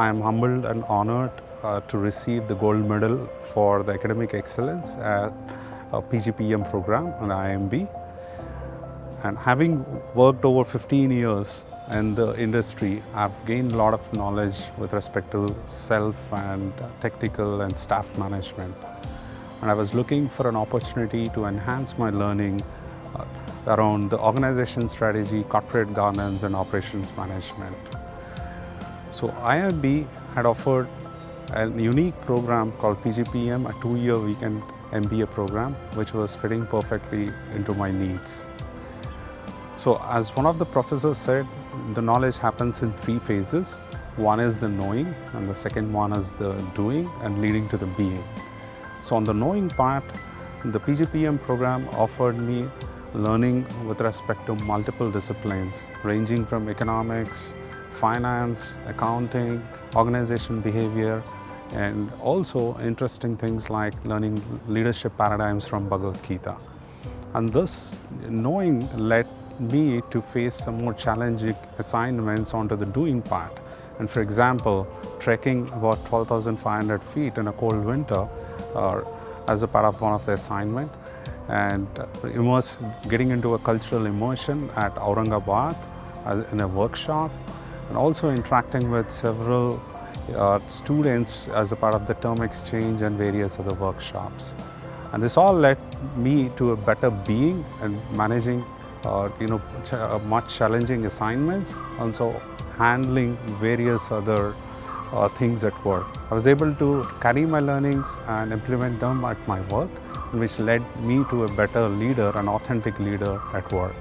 I am humbled and honored to receive the gold medal for the academic excellence at a PGPEM program at IIMB. And having worked over 15 years in the industry, I've gained a lot of knowledge with respect to self and technical and staff management. And I was looking for an opportunity to enhance my learning around the organization strategy, corporate governance, and operations management. So IIMB had offered a unique program called PGPEM, a 2-year weekend MBA program, which was fitting perfectly into my needs. So as one of the professors said, the knowledge happens in 3 phases. One is the knowing, and the second one is the doing and leading to the being. So on the knowing part, the PGPEM program offered me learning with respect to multiple disciplines, ranging from economics, finance, accounting, organization behavior, and also interesting things like learning leadership paradigms from Bhagavad Gita. And this knowing led me to face some more challenging assignments onto the doing part. And for example, trekking about 12,500 feet in a cold winter as a part of one of the assignment, and getting into a cultural immersion at Aurangabad in a workshop, and also interacting with several students as a part of the term exchange and various other workshops. And this all led me to a better being and managing much challenging assignments, also handling various other things at work. I was able to carry my learnings and implement them at my work, which led me to a better leader, an authentic leader at work.